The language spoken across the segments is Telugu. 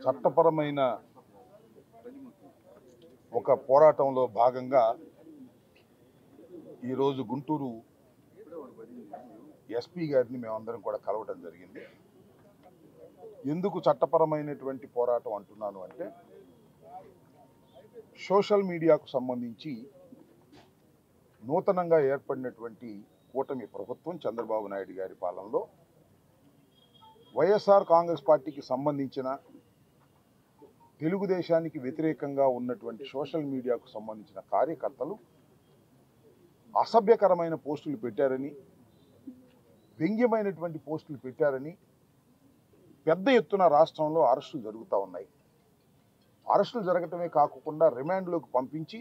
చట్టపరమైన ఒక పోరాటంలో భాగంగా ఈరోజు గుంటూరు ఎస్పీ గారిని మేమందరం కూడా కలవడం జరిగింది. ఎందుకు చట్టపరమైనటువంటి పోరాటం అంటున్నాను అంటే, సోషల్ మీడియాకు సంబంధించి నూతనంగా ఏర్పడినటువంటి కూటమి ప్రభుత్వం చంద్రబాబు నాయుడు గారి పాలనలో వైఎస్ఆర్ కాంగ్రెస్ పార్టీకి సంబంధించిన తెలుగుదేశానికి వ్యతిరేకంగా ఉన్నటువంటి సోషల్ మీడియాకు సంబంధించిన కార్యకర్తలు అసభ్యకరమైన పోస్టులు పెట్టారని, వ్యంగ్యమైనటువంటి పోస్టులు పెట్టారని పెద్ద ఎత్తున రాష్ట్రంలో అరెస్టులు జరుగుతూ ఉన్నాయి. అరెస్టులు జరగటమే కాకుండా రిమాండ్లోకి పంపించి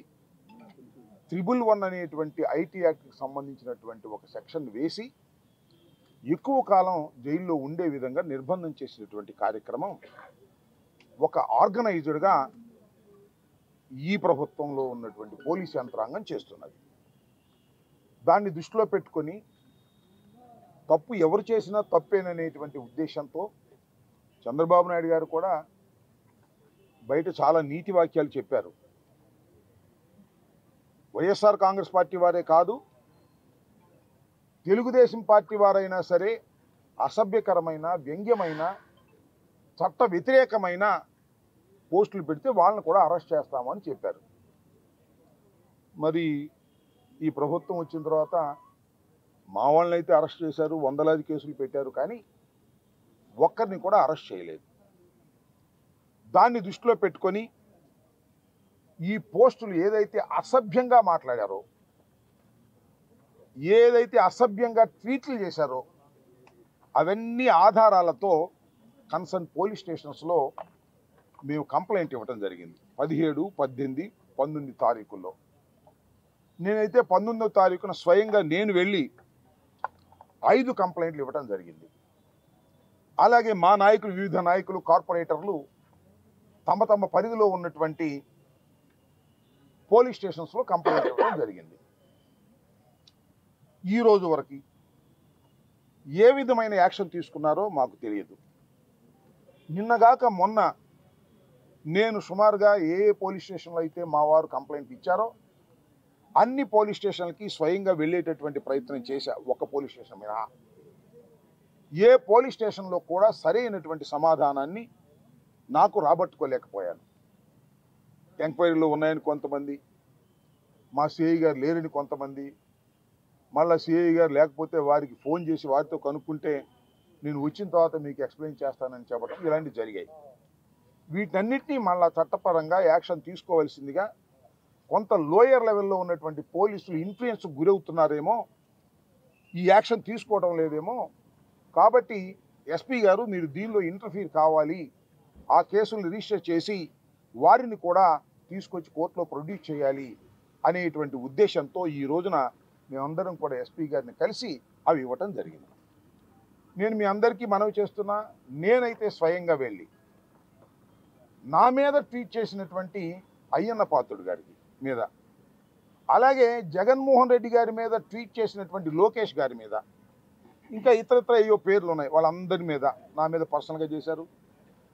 111 అనేటువంటి ఐటీ యాక్ట్కి సంబంధించినటువంటి ఒక సెక్షన్ వేసి ఎక్కువ కాలం జైల్లో ఉండే విధంగా నిర్బంధం చేసినటువంటి కార్యక్రమం ఒక ఆర్గనైజ్డ్గా ఈ ప్రభుత్వంలో ఉన్నటువంటి పోలీస్ యంత్రాంగం చేస్తున్నది. దాన్ని దృష్టిలో పెట్టుకొని తప్పు ఎవరు చేసినా తప్పేననేటువంటి ఉద్దేశంతో చంద్రబాబు నాయుడు గారు కూడా బయట చాలా నీతి వాక్యాలు చెప్పారు. వైఎస్ఆర్ కాంగ్రెస్ పార్టీ వారే కాదు, తెలుగుదేశం పార్టీ వారైనా సరే అసభ్యకరమైన, వ్యంగ్యమైన, చట్ట వ్యతిరేకమైన పోస్టులు పెడితే వాళ్ళని కూడా అరెస్ట్ చేస్తామని చెప్పారు. మరి ఈ ప్రభుత్వం వచ్చిన తర్వాత మా వాళ్ళని అయితే అరెస్ట్ చేశారు, వందలాది కేసులు పెట్టారు, కానీ ఒక్కరిని కూడా అరెస్ట్ చేయలేదు. దాన్ని దృష్టిలో పెట్టుకొని ఈ పోస్టులు ఏదైతే అసభ్యంగా మాట్లాడారో, ఏదైతే అసభ్యంగా ట్వీట్లు చేశారో అవన్నీ ఆధారాలతో కన్సర్న్ పోలీస్ స్టేషన్స్లో మేము కంప్లైంట్ ఇవ్వడం జరిగింది. 17, 18, 19 తారీఖుల్లో. నేనైతే 19వ తారీఖున స్వయంగా నేను వెళ్ళి 5 కంప్లైంట్లు ఇవ్వడం జరిగింది. అలాగే మా నాయకులు, వివిధ నాయకులు, కార్పొరేటర్లు తమ తమ పరిధిలో ఉన్నటువంటి పోలీస్ స్టేషన్స్లో కంప్లైంట్ ఇవ్వడం జరిగింది. ఈ రోజు వరకు ఏ విధమైన యాక్షన్ తీసుకున్నారో మాకు తెలియదు. నిన్నగాక మొన్న నేను సుమారుగా ఏ పోలీస్ స్టేషన్లో అయితే మా వారు కంప్లైంట్ ఇచ్చారో అన్ని పోలీస్ స్టేషన్లకి స్వయంగా వెళ్ళేటటువంటి ప్రయత్నం చేశా. ఒక పోలీస్ స్టేషన్ మీద ఏ పోలీస్ స్టేషన్లో కూడా సరైనటువంటి సమాధానాన్ని నాకు రాబట్టుకోలేకపోయాను. ఎంక్వైరీలో ఉన్నాయని కొంతమంది, మా సిఐ గారు లేరని కొంతమంది, మళ్ళీ సిఐ గారు లేకపోతే వారికి ఫోన్ చేసి వారితో కనుక్కుంటే నేను వచ్చిన తర్వాత మీకు ఎక్స్ప్లెయిన్ చేస్తానని చెప్పడం, ఇలాంటివి జరిగాయి. వీటన్నిటినీ మళ్ళా చట్టపరంగా యాక్షన్ తీసుకోవాల్సిందిగా కొంత లోయర్ లెవెల్లో ఉన్నటువంటి పోలీసులు ఇన్ఫ్లుయెన్స్ గురవుతున్నారేమో, ఈ యాక్షన్ తీసుకోవడం లేదేమో, కాబట్టి ఎస్పీ గారు మీరు దీనిలో ఇంటర్ఫీర్ కావాలి, ఆ కేసులు రిజిస్టర్ చేసి వారిని కూడా తీసుకొచ్చి కోర్టులో ప్రొడ్యూస్ చేయాలి అనేటువంటి ఉద్దేశంతో ఈ రోజున మేమందరం కూడా ఎస్పీ గారిని కలిసి అవి ఇవ్వటం జరిగింది. నేను మీ అందరికీ మనవి చేస్తున్నా, నేనైతే స్వయంగా వెళ్ళి నా మీద ట్వీట్ చేసినటువంటి అయ్యన్న పాత్రుడు గారికి మీద, అలాగే జగన్మోహన్ రెడ్డి గారి మీద ట్వీట్ చేసినటువంటి లోకేష్ గారి మీద, ఇంకా ఇతరత్ర అయ్యో పేర్లు ఉన్నాయి, వాళ్ళందరి మీద నా మీద పర్సనల్గా చేశారు.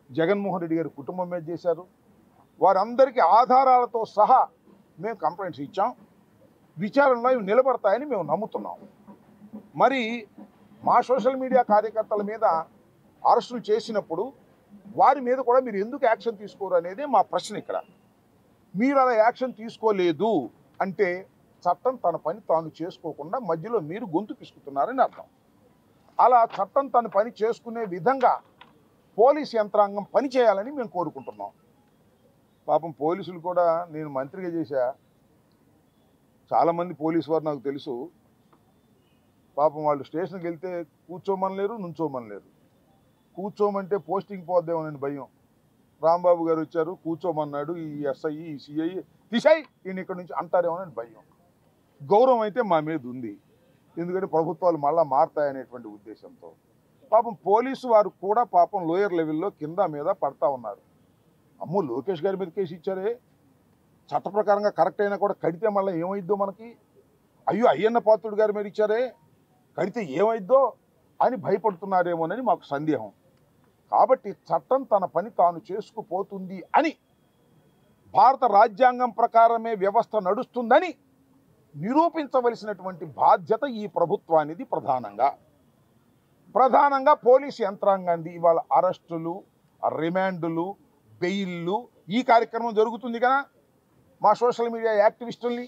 జగన్మోహన్ రెడ్డి గారి కుటుంబం మీద చేశారు. వారందరికీ ఆధారాలతో సహా మేము కంప్లైంట్స్ ఇచ్చాం. విచారణలో ఇవి నిలబడతాయని మేము నమ్ముతున్నాం. మరి మా సోషల్ మీడియా కార్యకర్తల మీద అరెస్టులు చేసినప్పుడు వారి మీద కూడా మీరు ఎందుకు యాక్షన్ తీసుకోరు అనేది మా ప్రశ్న. ఇక్కడ మీరు అలా యాక్షన్ తీసుకోలేదు అంటే చట్టం తన పని తాను చేసుకోకుండా మధ్యలో మీరు గొంతు పిసుకుతున్నారని అర్థం. అలా చట్టం తన పని చేసుకునే విధంగా పోలీస్ యంత్రాంగం పని చేయాలని మేము కోరుకుంటున్నాం. పాపం పోలీసులు కూడా, నేను మంత్రిగా చేశా, చాలామంది పోలీసు వారు నాకు తెలుసు. పాపం వాళ్ళు స్టేషన్కి వెళ్తే కూర్చోమనలేరు, నుంచోమనలేరు. కూర్చోమంటే పోస్టింగ్ పోద్దేమోనని భయం. రాంబాబు గారు వచ్చారు, కూర్చోమన్నాడు, ఈ ఎస్ఐ, ఈ సిఐ తీసాయి ఈయన ఇక్కడ నుంచి అంటారేమోనని భయం. గౌరవం అయితే మా మీద ఉంది, ఎందుకంటే ప్రభుత్వాలు మళ్ళా మారతాయనేటువంటి ఉద్దేశంతో. పాపం పోలీసు వారు కూడా పాపం లోయర్ లెవెల్లో కింద మీద పడతా ఉన్నారు. అమ్మో, లోకేష్ గారి మీద కేసు ఇచ్చారే, చట్ట ప్రకారంగా కరెక్ట్ అయినా కూడా కడితే మళ్ళీ ఏమైద్దో మనకి, అయ్యో అయ్యన్న పాత్రుడు గారి మీద ఇచ్చారే కడితే ఏమైద్దో అని భయపడుతున్నారేమోనని మాకు సందేహం. కాబట్టి చట్టం తన పని తాను చేసుకుపోతుంది అని, భారత రాజ్యాంగం ప్రకారమే వ్యవస్థ నడుస్తుందని నిరూపించవలసినటువంటి బాధ్యత ఈ ప్రభుత్వానిది. ప్రధానంగా పోలీసు యంత్రాంగాన్ని. ఇవాళ అరెస్టులు, రిమాండ్లు, బెయిల్లు ఈ కార్యక్రమం జరుగుతుంది కదా. మా సోషల్ మీడియా యాక్టివిస్టుల్ని,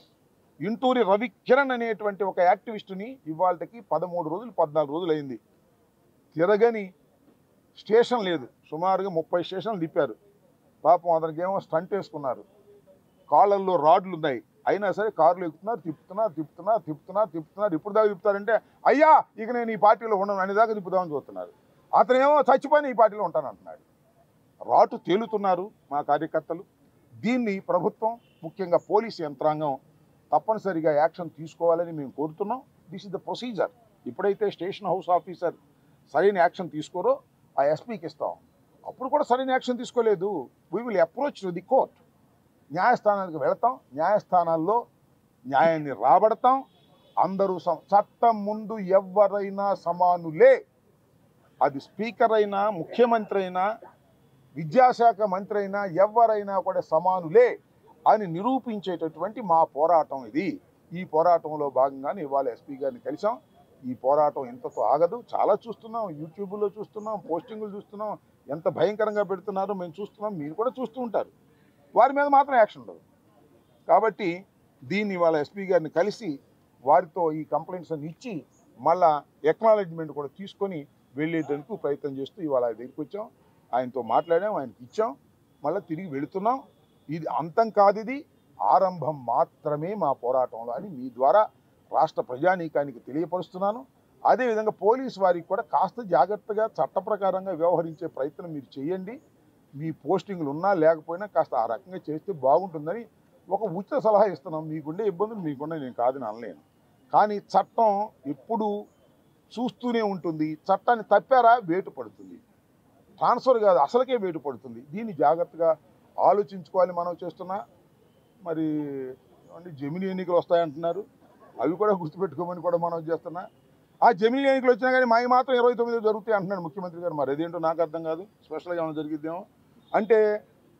ఇంటూరి రవికిరణ్ అనేటువంటి ఒక యాక్టివిస్టుని ఇవాళకి 13 రోజులు 14 రోజులు అయింది. తిరగని స్టేషన్ లేదు. సుమారుగా 30 స్టేషన్లు తిప్పారు. పాపం అతనికి ఏమో స్టంట్ వేసుకున్నారు, కాళ్ళల్లో రాడ్లు ఉన్నాయి. అయినా సరే కారులో ఎక్కుతున్నారు, తిప్పుతున్నారు. ఇప్పుడు దాకా తిప్పుతారంటే అయ్యా ఇక నేను ఈ పార్టీలో ఉండను అనేదాకా తిప్పుదామని చూస్తున్నారు. అతనేమో చచ్చిపోయిన ఈ పార్టీలో ఉంటానంటున్నాడు. రాటు తేలుతున్నారు మా కార్యకర్తలు. దీన్ని ప్రభుత్వం, ముఖ్యంగా పోలీసు యంత్రాంగం తప్పనిసరిగా యాక్షన్ తీసుకోవాలని మేము కోరుతున్నాం. This is the procedure. ఎప్పుడైతే స్టేషన్ హౌస్ ఆఫీసర్ సరైన యాక్షన్ తీసుకోరో ఆ ఎస్పీకి ఇస్తాం. అప్పుడు కూడా సరైన యాక్షన్ తీసుకోలేదు, we will approach to the court. న్యాయస్థానానికి వెళతాం, న్యాయస్థానాల్లో న్యాయాన్ని రాబడతాం. అందరూ చట్టం ముందు ఎవరైనా సమానులే. అది స్పీకర్ అయినా, ముఖ్యమంత్రి అయినా, విద్యాశాఖ మంత్రి అయినా, ఎవరైనా కూడా సమానులే అని నిరూపించేటటువంటి మా పోరాటం ఇది. ఈ పోరాటంలో భాగంగానే ఇవాళ ఎస్పీ గారిని కలిసాం. ఈ పోరాటం ఇంతతో ఆగదు. చాలా చూస్తున్నాం, యూట్యూబ్లో చూస్తున్నాం, పోస్టింగులు చూస్తున్నాం, ఎంత భయంకరంగా పెడుతున్నారో మేము చూస్తున్నాం. మీరు కూడా చూస్తూ ఉంటారు. వారి మీద మాత్రం యాక్షన్ ఉండదు. కాబట్టి దీన్ని ఇవాళ ఎస్పీ గారిని కలిసి వారితో ఈ కంప్లైంట్స్ అన్ని ఇచ్చి మళ్ళా ఎక్నాలెడ్జ్మెంట్ కూడా తీసుకొని వెళ్ళేందుకు ప్రయత్నం చేస్తూ ఇవాళ ఆయన దగ్గరికి వచ్చాం. ఆయనతో మాట్లాడాం, ఆయనకి ఇచ్చాం, మళ్ళీ తిరిగి వెళుతున్నాం. ఇది అంతం కాదు, ఇది ఆరంభం మాత్రమే మా పోరాటంలో అని మీ ద్వారా రాష్ట్ర ప్రజానీకానికి తెలియపరుస్తున్నాను. అదేవిధంగా పోలీసు వారికి కూడా కాస్త జాగ్రత్తగా చట్ట ప్రకారంగా వ్యవహరించే ప్రయత్నం మీరు చేయండి. మీ పోస్టింగ్లు ఉన్నా లేకపోయినా కాస్త ఆ రకంగా చేస్తే బాగుంటుందని ఒక ఉచిత సలహా ఇస్తున్నాం. మీకుండే ఇబ్బందులు మీకుండే, నేను కాదని అనలేను. కానీ చట్టం ఎప్పుడు చూస్తూనే ఉంటుంది. చట్టాన్ని తప్పారా వేటు పడుతుంది, ట్రాన్స్ఫర్ కాదు అసలుకే వేటు పడుతుంది. దీన్ని జాగ్రత్తగా ఆలోచించుకోవాలి. మనం చేస్తున్నా మరి జమిలీ ఎన్నికలు వస్తాయంటున్నారు, అవి కూడా గుర్తుపెట్టుకోమని కూడా మనం చేస్తున్నా. ఆ జమిలీ ఎన్నికలు వచ్చినా కానీ మాకు మాత్రం 29 జరుగుతాయి అంటున్నాడు ముఖ్యమంత్రి గారు. మరి అదేంటో నాకు అర్థం కాదు. స్పెషల్గా ఏమైనా జరిగిద్దేమో అంటే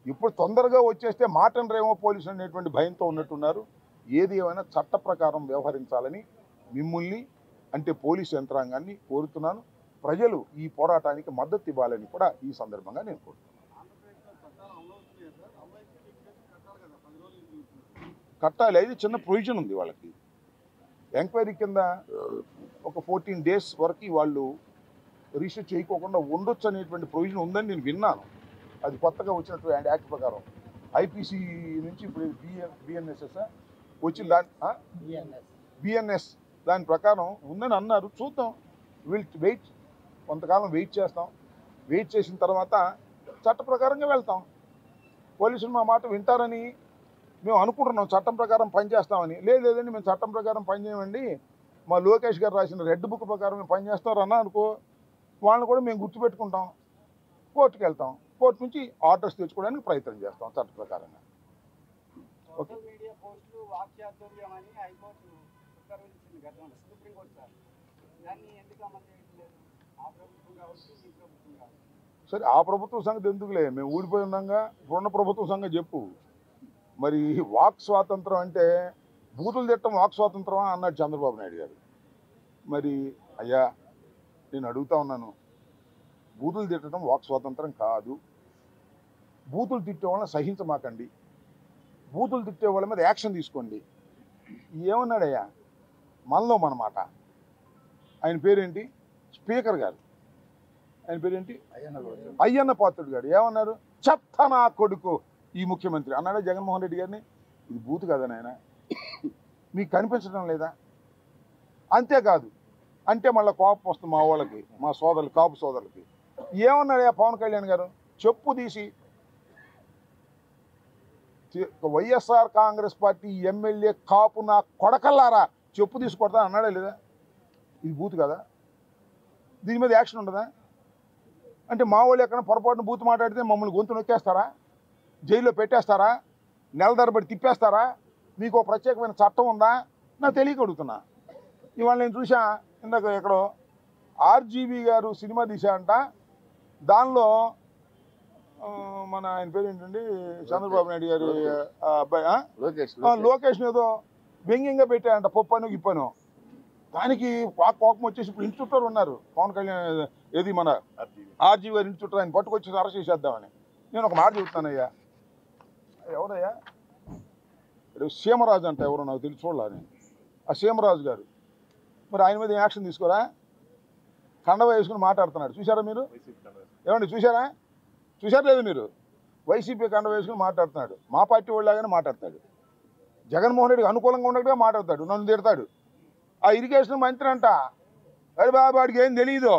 ఇప్పుడు తొందరగా వచ్చేస్తే మాటనరేమో పోలీసులు అనేటువంటి భయంతో ఉన్నట్టున్నారు. ఏది ఏమైనా చట్ట ప్రకారం వ్యవహరించాలని మిమ్మల్ని అంటే పోలీసు యంత్రాంగాన్ని కోరుతున్నాను. ప్రజలు ఈ పోరాటానికి మద్దతు ఇవ్వాలని కూడా ఈ సందర్భంగా నేను కోరుతున్నాను. కట్టాలి, అది చిన్న ప్రొవిజన్ ఉంది వాళ్ళకి. ఎంక్వైరీ కింద ఒక 14 days వరకు వాళ్ళు రిజిస్టర్ చేయకోకుండా ఉండొచ్చు అనేటువంటి ప్రొవిజన్ ఉందని నేను విన్నాను. అది కొత్తగా వచ్చినటువంటి యాక్ట్ ప్రకారం ఐపీసీ నుంచి ఇప్పుడు బిఎన్ఎస్ఎస్ వచ్చిన బిఎన్ఎస్ దాని ప్రకారం ఉందని అన్నారు. చూద్దాం, వెయిట్ కొంతకాలం వెయిట్ చేస్తాం. వెయిట్ చేసిన తర్వాత చట్ట ప్రకారంగా వెళ్తాం. పోలీసులు మా మాట వింటారని మేము అనుకుంటున్నాం, చట్టం ప్రకారం పనిచేస్తామని. లేదండి మేము చట్టం ప్రకారం పనిచేయమండి, మా లోకేష్ గారు రాసిన రెడ్ బుక్ ప్రకారం మేము పనిచేస్తారన్నా అనుకో, వాళ్ళని కూడా మేము గుర్తుపెట్టుకుంటాం, కోర్టుకు వెళ్తాం, కోర్టు నుంచి ఆర్డర్స్ తెచ్చుకోవడానికి ప్రయత్నం చేస్తాం చట్ట ప్రకారంగా. ఓకే. సరే, ఆ ప్రభుత్వం సంగతి ఎందుకులే, మేము ఊడిపోయి ఉన్నాగా. ఇప్పుడున్న ప్రభుత్వం సంగతి చెప్పు. మరి వాక్ స్వాతంత్రం అంటే బూతులు తిట్టడం వాక్ స్వాతంత్రమా అన్నాడు చంద్రబాబు నాయుడు గారు. మరి అయ్యా నేను అడుగుతా ఉన్నాను, బూతులు తిట్టడం వాక్ స్వాతంత్రం కాదు. బూతులు తిట్టే వాళ్ళని సహించమాకండి, బూతులు తిట్టే వాళ్ళ మీద యాక్షన్ తీసుకోండి. ఏమన్నాడయ్యా మనలో మనమాట. ఆయన పేరేంటి, స్పీకర్ గారు, ఆయన పేరేంటి, అయ్యన్న పాత్రుడు గారు ఏమన్నారు, చెత్త నా కొడుకు ఈ ముఖ్యమంత్రి అన్నాడా జగన్మోహన్ రెడ్డి గారిని. ఇది బూతు కదా నాయన, మీకు కనిపించడం లేదా? అంతేకాదు అంటే మళ్ళీ కోపం వస్తుంది మా వాళ్ళకి, మా సోదరులు, కాపు సోదరులకి. ఏమన్నాడా పవన్ కళ్యాణ్ గారు, చెప్పు తీసి వైఎస్ఆర్ కాంగ్రెస్ పార్టీ ఎమ్మెల్యే కాపు నా కొడకల్లారా చెప్పు తీసుకొడతా అన్నాడా లేదా? ఇది బూతు కదా, దీని మీద యాక్షన్ ఉండదా? అంటే మా వాళ్ళు ఎక్కడ పొరపాటున బూతు మాట్లాడితే మమ్మల్ని గొంతు నొక్కేస్తారా, జైల్లో పెట్టేస్తారా, నెల తరబడి తిప్పేస్తారా? మీకు ఒక ప్రత్యేకమైన చట్టం ఉందా? నాకు తెలియక అడుగుతున్నా. ఇవాళ నేను చూసా, ఇందాక ఎక్కడో ఆర్జీవి గారు సినిమా తీశారంట, దానిలో మన ఆయన పేరు ఏంటండి చంద్రబాబు నాయుడు గారి అబ్బాయి లోకేష్ ఏదో వ్యంగ్యంగా పెట్టాడంట పప్పను గిప్పను. దానికి కోపం వచ్చేసి ఇప్పుడు ఇంటి చుట్టూ ఉన్నారు పవన్ కళ్యాణ్, ఏది మన ఆర్జీవి గారి ఇంటి చుట్టూ ఆయన పట్టుకొచ్చి అరెస్ట్ చేసేద్దామని. నేను ఒక మాట చెబుతానయ్యా, ఎవరయ్యా సీమరాజు అంట, ఎవరో నాకు తెలిసి చూడాలని, ఆ సీమరాజు గారు మరి ఆయన మీద యాక్షన్ తీసుకోరా? కండవ వేసుకుని మాట్లాడుతున్నాడు, చూసారా మీరు? ఏమండి చూసారా లేదు మీరు? వైసీపీ కండవ వేసుకుని మాట్లాడుతున్నాడు, మా పార్టీ వాళ్ళలాగానే మాట్లాడతాడు, జగన్మోహన్ రెడ్డికి అనుకూలంగా ఉండగా మాట్లాడతాడు, నన్ను తిడతాడు. ఆ ఇరిగేషన్ మంత్రి అంట, అరే బాబు వాడికి ఏం తెలియదు,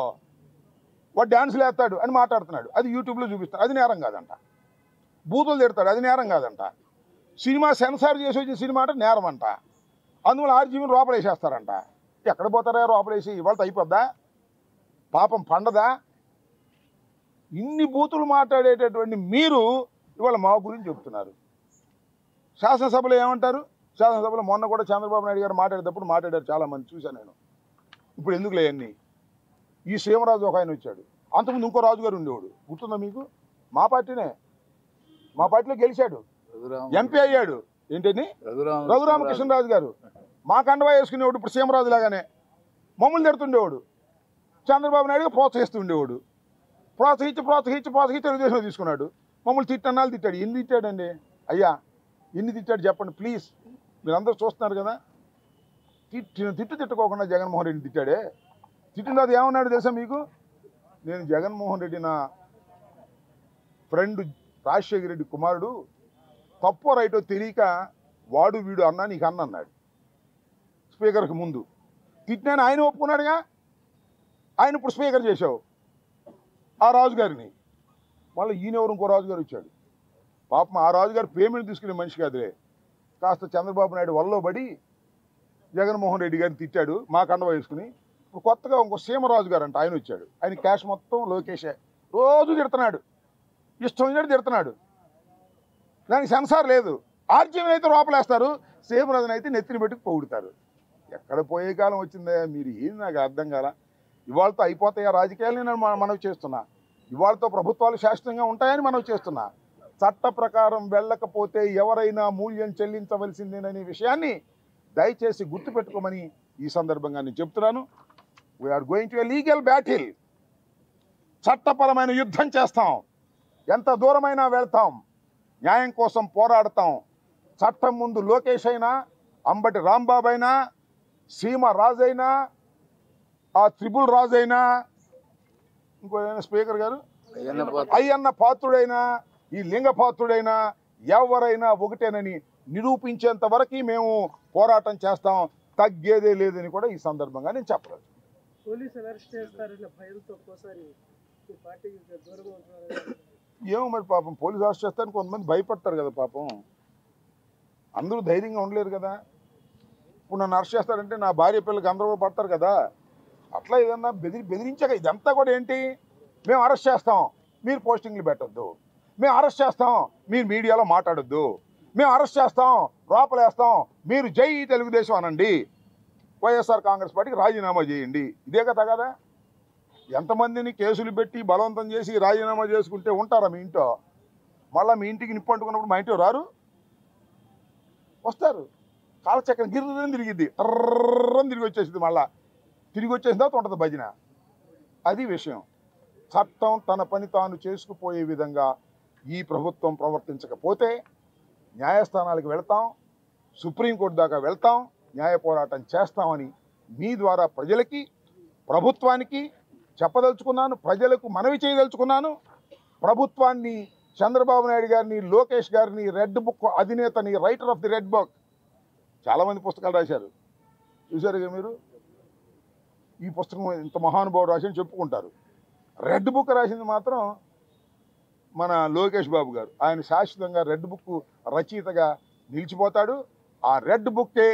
వాడు డ్యాన్సులు వేస్తాడు అని మాట్లాడుతున్నాడు, అది యూట్యూబ్లో చూపిస్తాడు, అది నేరం కాదంట. బూతులు తిడతాడు, అది నేరం కాదంట. సినిమా సెన్సార్ చేసి వచ్చిన సినిమా అంటే నేరం అంట. అందువల్ల ఆర్జీవీని లోపలేసేస్తారంట. ఎక్కడ పోతారా లోపలేసి? ఇవాళ అయిపోద్దా? పాపం పండదా? ఇన్ని బూతులు మాట్లాడేటటువంటి మీరు ఇవాళ మా గురించి చెప్తున్నారు. శాసనసభలో ఏమంటారు? శాసనసభలో మొన్న కూడా చంద్రబాబు నాయుడు గారు మాట్లాడేటప్పుడు మాట్లాడారు చాలామంది, చూశాను నేను. ఇప్పుడు ఎందుకులే అన్నీ? ఈ సీమరాజు ఒక ఆయన వచ్చాడు, అంతకుముందు ఇంకో రాజు గారు ఉండేవాడు, గుర్తుందా మీకు? మా పార్టీనే, మా పార్టీలో గెలిచాడు, ఎంపీ అయ్యాడు. ఏంటని? రఘురామకృష్ణరాజు గారు. మా కండవా వేసుకునేవాడు, ఇప్పుడు సీమరాజు లాగానే మమ్మల్ని తిడుతుండేవాడు, చంద్రబాబు నాయుడుగా ప్రోత్సహిస్తూ ఉండేవాడు. ప్రోత్సహించి తెలుగుదేశంలో తీసుకున్నాడు. మమ్మల్ని తిట్టన్నాళ్ళు తిట్టాడు. ఎన్ని తిట్టాడండి అయ్యా? ఎన్ని తిట్టాడు చెప్పండి ప్లీజ్? మీరందరూ చూస్తున్నారు కదా. తిట్టుకోకుండా జగన్మోహన్ రెడ్డిని తిట్టాడే. తిట్టిన అది ఏమన్నాడు తెలుసా మీకు? నేను జగన్మోహన్ రెడ్డి నా ఫ్రెండ్ రాజశేఖర రెడ్డి కుమారుడు, తప్పో రైటో తెలియక వాడు వీడు అన్నా నీకు అన్నాడు స్పీకర్కి ముందు. తిట్టినాను ఆయన ఒప్పుకున్నాడుగా. ఆయన ఇప్పుడు స్పీకర్ చేశావు ఆ రాజుగారిని. మళ్ళీ ఈయనెవరు ఇంకో రాజుగారు వచ్చాడు. పాపం ఆ రాజుగారు పేమెంట్ తీసుకునే మనిషి కాదులే, కాస్త చంద్రబాబు నాయుడు వల్లో పడి జగన్మోహన్ రెడ్డి గారిని తిట్టాడు మా కండవ వేసుకుని. ఇప్పుడు కొత్తగా ఇంకో సీమరాజు గారు అంట, ఆయన వచ్చాడు. ఆయన క్యాష్ మొత్తం లోకేషే, రోజు తిడుతున్నాడు, ఇష్టం వచ్చినట్టు తిడుతున్నాడు. దానికి సెన్సార్ లేదు. ఆర్జీవీని అయితే లోపలేస్తారు, సీమరాజుని అయితే నెత్తిని పెట్టుకు పొగుడుతారు. ఎక్కడ పోయే కాలం వచ్చిందా మీరు? ఏది నాకు అర్థం కాల. ఇవాళతో అయిపోతాయి ఆ రాజకీయాలు నేను మనవి చేస్తున్నా. ఇవాళతో ప్రభుత్వాలు శాశ్వతంగా ఉంటాయని మనవి చేస్తున్నా. చట్ట ప్రకారం వెళ్ళకపోతే ఎవరైనా మూల్యం చెల్లించవలసిందేననే విషయాన్ని దయచేసి గుర్తుపెట్టుకోమని ఈ సందర్భంగా నేను చెప్తున్నాను. We are going to a legal battle. చట్టపరమైన యుద్ధం చేస్తాం, ఎంత దూరమైనా వెళ్తాం, న్యాయం కోసం పోరాడతాం. చట్టం ముందు లోకేష్ అయినా, అంబటి రాంబాబు అయినా, సీమ రాజైనా, ఆ త్రిపుల్ రాజైనా, ఇంకో స్పీకర్ గారు అయ్యన్న పాత్రుడైనా, ఈ లింగపాత్రుడైనా, ఎవరైనా ఒకటేనని నిరూపించేంత వరకు మేము పోరాటం చేస్తాం, తగ్గేదే లేదని కూడా ఈ సందర్భంగా నేను చెప్పలేదు. ఏమో మరి పాపం పోలీసు అరెస్ట్ చేస్తారని కొంతమంది భయపడతారు కదా పాపం. అందరూ ధైర్యంగా ఉండలేరు కదా. ఇప్పుడు నన్ను అరెస్ట్ చేస్తారంటే నా భార్య పిల్లలకి అందరూ కూడా పడతారు కదా. అట్లా ఏదన్నా బెదిరించాక ఇదంతా కూడా ఏంటి? మేము అరెస్ట్ చేస్తాం, మీరు పోస్టింగ్లు పెట్టొద్దు. మేము అరెస్ట్ చేస్తాం, మీరు మీడియాలో మాట్లాడొద్దు. మేము అరెస్ట్ చేస్తాం, లోపలేస్తాం, మీరు జై తెలుగుదేశం అనండి, వైఎస్ఆర్ కాంగ్రెస్ పార్టీకి రాజీనామా చేయండి. ఇదే కదా. ఎంతమందిని కేసులు పెట్టి బలవంతం చేసి రాజీనామా చేసుకుంటే ఉంటారా మీ ఇంట్లో? మళ్ళీ మీ ఇంటికి నిప్పు అంటుకున్నప్పుడు మా ఇంటికి రారు, వస్తారు. కాలచక్రం గిర్రని తిరిగిద్ది, టర్రని తిరిగి వచ్చేసింది. మళ్ళీ తిరిగి వచ్చేసిన తర్వాత ఉంటుంది భజన. అది విషయం. చట్టం తన పని తాను చేసుకుపోయే విధంగా ఈ ప్రభుత్వం ప్రవర్తించకపోతే న్యాయస్థానాలకు వెళ్తాం, సుప్రీంకోర్టు దాకా వెళ్తాం, న్యాయ పోరాటం చేస్తామని మీ ద్వారా ప్రజలకి, ప్రభుత్వానికి చెప్పదలుచుకున్నాను. ప్రజలకు మనవి చేయదలుచుకున్నాను. ప్రభుత్వాన్ని, చంద్రబాబు నాయుడు గారిని, లోకేష్ గారిని, రెడ్ బుక్ అధినేతని, writer of the red book, చాలామంది పుస్తకాలు రాశారు, చూశారుగా మీరు. ఈ పుస్తకం ఇంత మహానుభావుడు రాసి చెప్పుకుంటారు. రెడ్ బుక్ రాసింది మాత్రం మన లోకేష్ బాబు గారు. ఆయన శాశ్వతంగా రెడ్ బుక్ రచయితగా నిలిచిపోతాడు. ఆ రెడ్ బుక్కే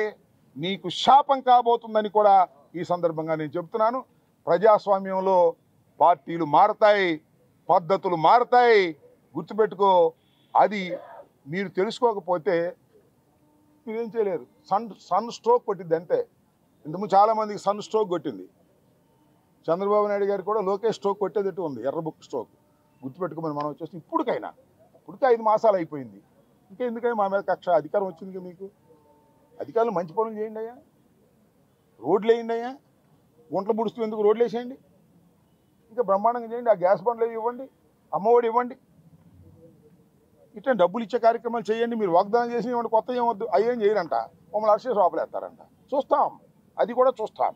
నీకు శాపం కాబోతుందని కూడా ఈ సందర్భంగా నేను చెప్తున్నాను. ప్రజాస్వామ్యంలో పార్టీలు మారతాయి, పద్ధతులు మారతాయి, గుర్తుపెట్టుకో. అది మీరు తెలుసుకోకపోతే మీరేం చేయలేరు. సన్ స్ట్రోక్ కొట్టింది అంతే. ఇంతకుముందు చాలామందికి సన్ స్ట్రోక్ కొట్టింది. చంద్రబాబు నాయుడు గారు కూడా లోకేష్ స్ట్రోక్ కొట్టేటట్టు ఉంది, ఎర్ర బుక్ స్ట్రోక్. గుర్తుపెట్టుకోమని మనం వచ్చేసి ఇప్పటికి 5 మాసాలు అయిపోయింది. ఇంకా ఎందుకని మా మీద కక్ష? అధికారం వచ్చింది మీకు, అధికారులు మంచి పనులు చేయండి అయ్యా, రోడ్లు వేయండి అయ్యా, గుంటలు పుడుస్తూ ఎందుకు రోడ్లు వేసేయండి, ఇంకా బ్రహ్మాండంగా చేయండి. ఆ గ్యాస్ బండ్లు ఇవ్వండి, అమ్మఒడి ఇవ్వండి, ఇట్లా డబ్బులు ఇచ్చే కార్యక్రమాలు చేయండి. మీరు వాగ్దానం చేసి ఇవ్వండి, కొత్త ఏమొద్దు, అయ్యేం చేయరంట, మమ్మల్ని అరెస్ట్ చేసి లోపలేస్తారంట. చూస్తాం, అది కూడా చూస్తాం.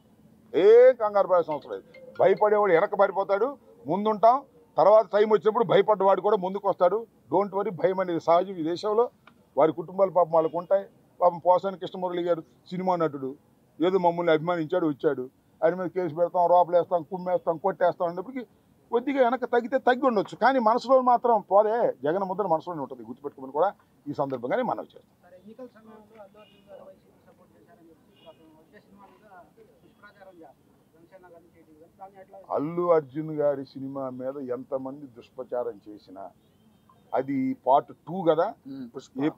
ఏం కంగారు పడే అవసరం లేదు. భయపడేవాడు వెనక పారిపోతాడు, ముందుంటాం. తర్వాత టైం వచ్చినప్పుడు భయపడ్డవాడు కూడా ముందుకు వస్తాడు. డోంట్ వరీ, భయం అనేది సహజం ఈ దేశంలో. వారి కుటుంబాల పాపం వాళ్ళకు ఉంటాయి. పాపం పోసాని కృష్ణమురళి గారు సినిమా నటుడు, ఏదో మమ్మల్ని అభిమానించాడు, వచ్చాడు, ఆయన మీద కేసు పెడతాం, రోపలేస్తాం, కుమ్మేస్తాం, కొట్టేస్తాం అన్నప్పటికీ కొద్దిగా వెనక తగ్గి ఉండొచ్చు, కానీ మనసులో మాత్రం పోదే. జగన్ ముద్ర మనసులోనే ఉంటుంది, గుర్తుపెట్టుకోమని కూడా ఈ సందర్భంగానే మనం చేస్తాం. అల్లు అర్జున్ గారి సినిమా మీద ఎంతమంది దుష్ప్రచారం చేసినా అది పార్ట్ 2 కదా. ఏ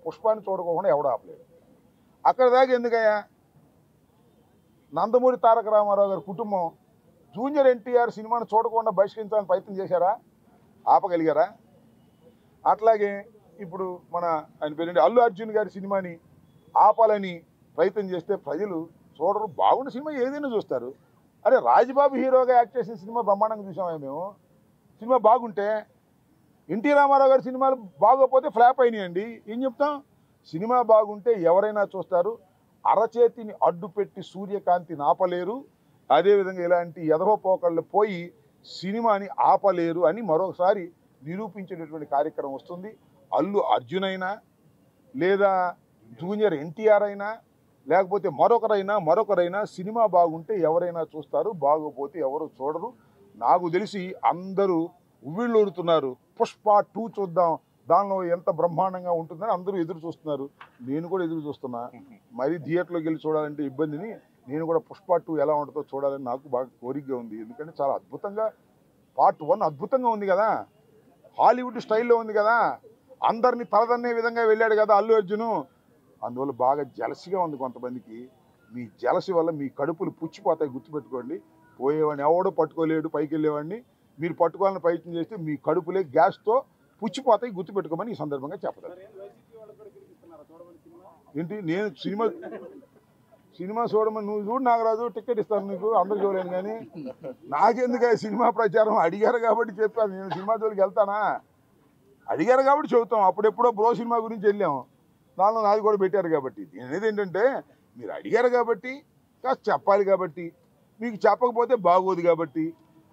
పుష్పాన్ని చూడకుండా ఎవడ ఆపలేదు. అక్కడ దాకా ఎందుకయ్యా? నందమూరి తారక రామారావు గారి కుటుంబం జూనియర్ ఎన్టీఆర్ సినిమాను చూడకుండా బహిష్కరించాలని ప్రయత్నం చేశారా? ఆపగలిగారా? అట్లాగే ఇప్పుడు ఆయన పేరేంటి, అల్లు అర్జున్ గారి సినిమాని ఆపాలని ప్రయత్నం చేస్తే ప్రజలు చూడరు. బాగున్న సినిమా ఏదైనా చూస్తారు. అరే రాజ్బాబు హీరోగా యాక్ట్ చేసిన సినిమా బ్రహ్మాండంగా చూసామా మేము? సినిమా బాగుంటే, ఎన్టీ రామారావు గారి సినిమాలు బాగోకపోతే ఫ్లాప్ అయినాయండి. ఏం చెప్తాం? సినిమా బాగుంటే ఎవరైనా చూస్తారు. అరచేతిని అడ్డుపెట్టి సూర్యకాంతిని ఆపలేరు. అదేవిధంగా ఇలాంటి ఎదవపోకళ్ళు పోయి సినిమాని ఆపలేరు అని మరొకసారి నిరూపించేటటువంటి కార్యక్రమం వస్తుంది. అల్లు అర్జున్ అయినా, లేదా జూనియర్ ఎన్టీఆర్ అయినా, లేకపోతే మరొకరైనా సినిమా బాగుంటే ఎవరైనా చూస్తారు, బాగోపోతే ఎవరు చూడరు. నాకు తెలిసి అందరూ ఉవ్విళ్ళూరుతున్నారు. పుష్ప 2 చూద్దాం, దానిలో ఎంత బ్రహ్మాండంగా ఉంటుందని అందరూ ఎదురు చూస్తున్నారు. నేను కూడా ఎదురు చూస్తున్నా. మరీ థియేటర్లోకి వెళ్ళి చూడాలంటే ఇబ్బందిని, నేను కూడా పుష్ప 2 ఎలా ఉంటుందో చూడాలని నాకు బాగా కోరికగా ఉంది. ఎందుకంటే చాలా అద్భుతంగా, పార్ట్ 1 అద్భుతంగా ఉంది కదా, హాలీవుడ్ స్టైల్లో ఉంది కదా, అందరినీ తలదన్నే విధంగా వెళ్ళాడు కదా అల్లు అర్జును. అందువల్ల బాగా జలసిగా ఉంది కొంతమందికి. మీ జలసి వల్ల మీ కడుపులు పుచ్చిపోతాయి, గుర్తుపెట్టుకోండి. పోయేవాడిని ఎవడో పట్టుకోలేడు, పైకి వెళ్ళేవాడిని. మీరు పట్టుకోవాలని ప్రయత్నం చేస్తే మీ కడుపులే గ్యాస్తో పుచ్చిపోతాయి, గుర్తుపెట్టుకోమని ఈ సందర్భంగా చెప్పదు. ఏంటి, నేను సినిమా చూడమని నువ్వు చూడు, నాగరాజు టికెట్ ఇస్తాను నీకు, అందరు చూడలేను. కానీ నాకెందుకు సినిమా ప్రచారం? అడిగారు కాబట్టి చెప్పాను. నేను సినిమా జోలికి వెళ్తానా? అడిగారు కాబట్టి చెబుతాం. అప్పుడెప్పుడో బ్రో సినిమా గురించి వెళ్ళాము, దానిలో నాది కూడా పెట్టారు కాబట్టి. అనేది ఏంటంటే, మీరు అడిగారు కాబట్టి కాస్త చెప్పాలి కాబట్టి, మీకు చెప్పకపోతే బాగోదు కాబట్టి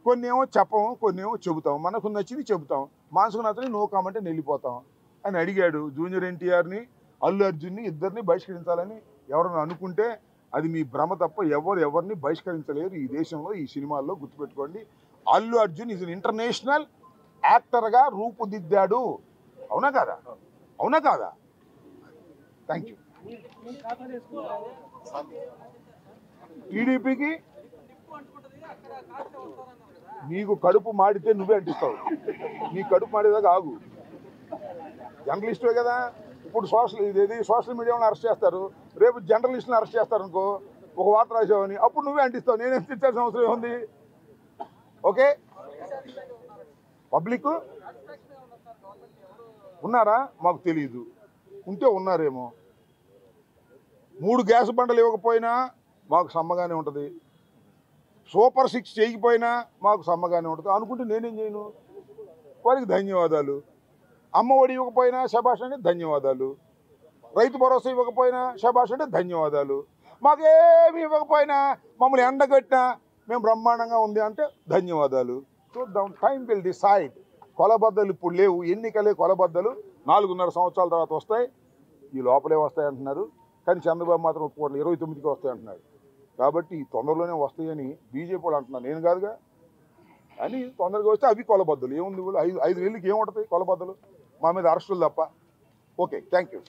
కొన్ని ఏమో చెప్పము, కొన్ని ఏమో చెబుతాం. మనకు నచ్చింది చెబుతాం, మనసుకు నచ్చని నో కామెంట్ అని వెళ్ళిపోతాం. అని అడిగాడు. జూనియర్ ఎన్టీఆర్ని, అల్లు అర్జున్ని ఇద్దరిని బహిష్కరించాలని ఎవరైనా అనుకుంటే అది మీ భ్రమ తప్ప ఎవరిని బహిష్కరించలేరు ఈ దేశంలో, ఈ సినిమాల్లో. గుర్తుపెట్టుకోండి, అల్లు అర్జున్ ఈజ్ ఇంటర్నేషనల్ యాక్టర్గా రూపుదిద్దాడు. అవునా కాదా? అవునా కాదా? Thank you. టీడీపీకి నీకు కడుపు మాడితే నువ్వే అంటిస్తావు. నీ కడుపు మాడేదాకా ఆగు. జర్నలిస్టువే కదా. ఇప్పుడు సోషల్ మీడియాలో అరెస్ట్ చేస్తారు, రేపు జర్నలిస్టులను అరెస్ట్ చేస్తారు అనుకో, ఒక వార్త రాసావని, అప్పుడు నువ్వే అంటిస్తావు. నేనేం తెచ్చాల్సిన అవసరం ఏముంది? ఓకే, పబ్లిక్ ఉన్నారా? మాకు తెలియదు, ఉంటే ఉన్నారేమో. 3 గ్యాస్ బండలు ఇవ్వకపోయినా మాకు సమ్మగానే ఉంటుంది, సూపర్ 6 చేయకపోయినా మాకు సమ్మగానే ఉంటుంది. అనుకుంటే నేనేం చేయను? వారికి ధన్యవాదాలు. అమ్మ ఒడి ఇవ్వకపోయినా శభాష్ అంటే ధన్యవాదాలు. రైతు భరోసా ఇవ్వకపోయినా శభాష్ అంటే ధన్యవాదాలు. మాకేమి ఇవ్వకపోయినా మమ్మల్ని ఎండగట్టినా మేము బ్రహ్మాండంగా ఉంది అంటే ధన్యవాదాలు. చూద్దాం, టైం విల్ డిసైడ్. కొలబద్దలు ఇప్పుడు లేవు, ఎన్నికలే కొలబద్దలు 4.5 సంవత్సరాల తర్వాత వస్తాయి. ఈ లోపలే వస్తాయి అంటున్నారు, కానీ చంద్రబాబు మాత్రం ఒప్పుకోండి 29కి వస్తాయి అంటున్నాడు. కాబట్టి తొందరలోనే వస్తాయని బీజేపీ వాళ్ళు అంటున్నారు, నేను కాదుగా. అని తొందరగా వస్తే అవి కొలబద్దలు. ఏముంది, 5 నెలలకి ఏముంటుంది కొలబద్దలు? మా మీద అరెస్టులు తప్ప. Okay, thank you.